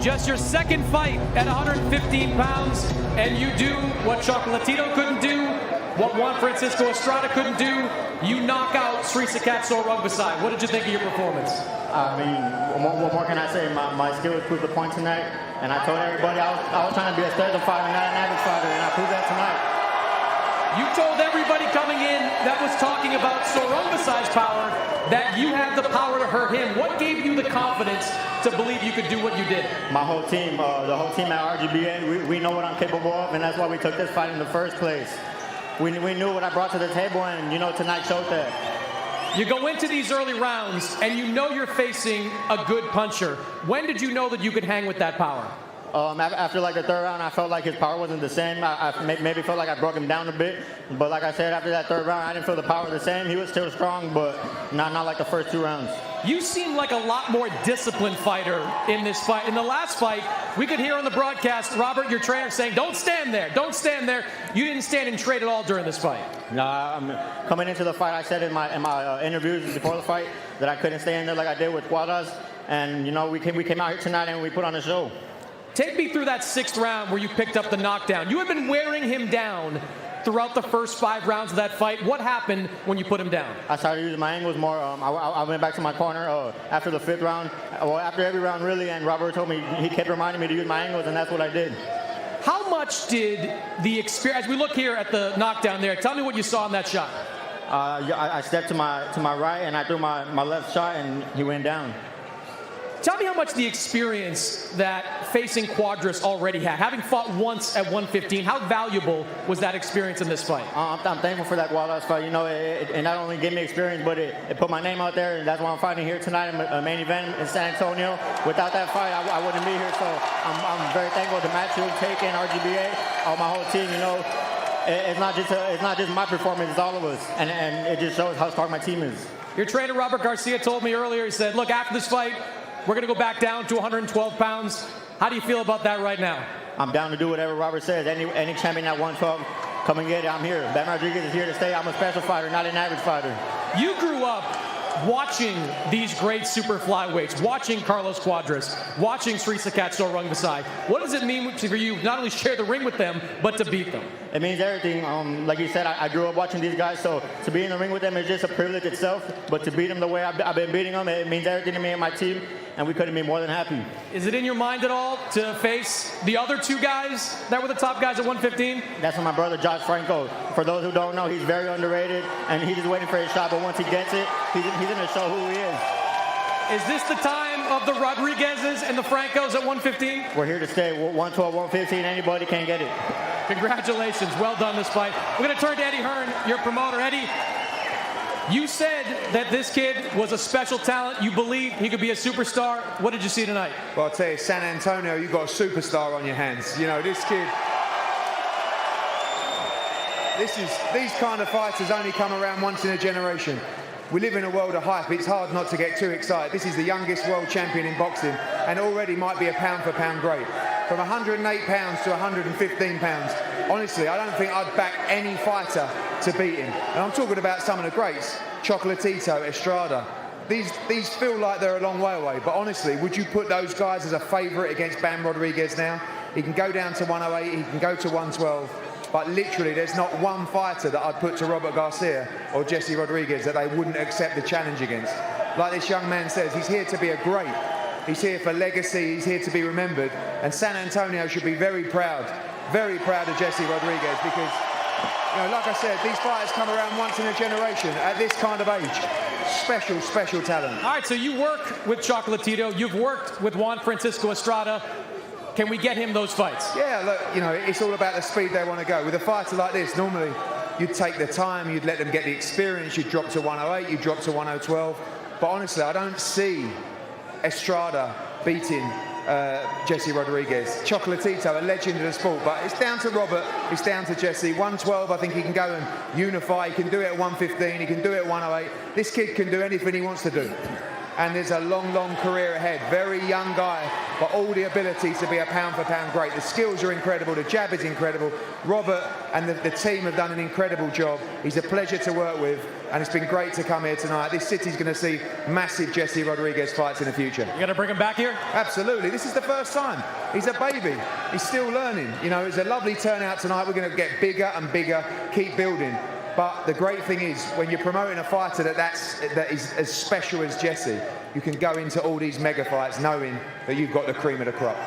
Just your second fight at 115 pounds, and you do what Chocolatito couldn't do, what Juan Francisco Estrada couldn't do. You knock out Srisaket Sorungbasai. What did you think of your performance? I mean, what more can I say? My skills proved the point tonight, and I told everybody I was trying to be a stellar fighter, not an average fighter, and I proved that tonight. You told everybody coming in that was talking about Sorungbasai's power that you had the power to hurt him. What gave you the confidence to believe you could do what you did? My whole team, the whole team at RGBA, we know what I'm capable of, and that's why we took this fight in the first place. We knew what I brought to the table, and, tonight showed that. You go into these early rounds, and you know you're facing a good puncher. When did you know that you could hang with that power? After the third round, I felt like his power wasn't the same. I maybe felt like I broke him down a bit. But like I said, after that third round, I didn't feel the power the same. He was still strong, but not like the first two rounds. You seem like a lot more disciplined fighter in this fight. In the last fight, we could hear on the broadcast, Robert, your trainer, saying, don't stand there, don't stand there. You didn't stand and trade at all during this fight. Nah, coming into the fight, I said in my interviews before the fight that I couldn't stay in there like I did with Dazn. And, we came out here tonight and we put on a show. Take me through that sixth round where you picked up the knockdown. You had been wearing him down throughout the first 5 rounds of that fight. What happened when you put him down? I started using my angles more. I went back to my corner after the 5th round. Well, after every round, really, and Robert told me, he kept reminding me to use my angles, and that's what I did. How much did the experience, as we look here at the knockdown there, tell me what you saw in that shot. I stepped to my right, and I threw my left shot, and he went down. Tell me how much the experience that facing Cuadras already had. Having fought once at 115, how valuable was that experience in this fight? I'm thankful for that Cuadras fight. It not only gave me experience, but it put my name out there, and that's why I'm fighting here tonight in a main event in San Antonio. Without that fight, I wouldn't be here, so I'm very thankful to Matthew, Taken, RGBA, my whole team. It's not just my performance, it's all of us, and it just shows how strong my team is. Your trainer, Robert Garcia, told me earlier, he said, look, after this fight, we're going to go back down to 112 pounds. How do you feel about that right now? I'm down to do whatever Robert says. Any champion at 112, come and get it. I'm here. Ben Rodriguez is here to stay. I'm a special fighter, not an average fighter. You grew up watching these great super flyweights, watching Carlos Cuadras, watching Srisaket Sorungbasai. What does it mean for you not only share the ring with them, but to beat them? It means everything. Like you said, I grew up watching these guys, so to be in the ring with them is just a privilege itself. But to beat them the way I've been beating them, it means everything to me and my team, and we couldn't be more than happy. Is it in your mind at all to face the other 2 guys that were the top guys at 115? That's my brother, Josh Franco. For those who don't know, he's very underrated, and he's just waiting for his shot, but once he gets it, he's going to show who he is. Is this the time of the Rodriguezes and the Francos at 115? We're here to stay. 112, 115, anybody can get it. Congratulations. Well done this fight. We're going to turn to Eddie Hearn, your promoter. Eddie, you said that this kid was a special talent. You believe he could be a superstar. What did you see tonight? Well, I'll tell you, San Antonio, you've got a superstar on your hands. This kid... These kind of fighters only come around once in a generation. We live in a world of hype. It's hard not to get too excited. This is the youngest world champion in boxing and already might be a pound-for-pound great. From 108 pounds to 115 pounds, honestly, I don't think I'd back any fighter to beat him. And I'm talking about some of the greats, Chocolatito, Estrada. These feel like they're a long way away, but honestly, would you put those guys as a favourite against Ben Rodriguez now? He can go down to 108, he can go to 112. But literally, there's not one fighter that I'd put to Robert Garcia or Jesse Rodriguez that they wouldn't accept the challenge against. Like this young man says, he's here to be a great. He's here for legacy, he's here to be remembered. And San Antonio should be very proud of Jesse Rodriguez because, like I said, these fighters come around once in a generation at this kind of age. Special talent. All right, so you work with Chocolatito, you've worked with Juan Francisco Estrada. Can we get him those fights? Yeah, look, it's all about the speed they want to go. With a fighter like this, normally you'd take the time, you'd let them get the experience, you'd drop to 108, you'd drop to 112. But honestly, I don't see Estrada beating Jesse Rodriguez. Chocolatito, a legend of the sport, but it's down to Robert, it's down to Jesse. 112, I think he can go and unify. He can do it at 115, he can do it at 108. This kid can do anything he wants to do. and there's a long, long career ahead. Very young guy, but all the ability to be a pound-for-pound great. The skills are incredible, the jab is incredible. Robert and the team have done an incredible job. He's a pleasure to work with, and it's been great to come here tonight. This city's going to see massive Jesse Rodriguez fights in the future. You got to bring him back here? Absolutely. This is the first time. He's a baby. He's still learning. You know, it's a lovely turnout tonight. We're going to get bigger and bigger, keep building. But the great thing is, when you're promoting a fighter that is as special as Jesse, you can go into all these mega fights knowing that you've got the cream of the crop.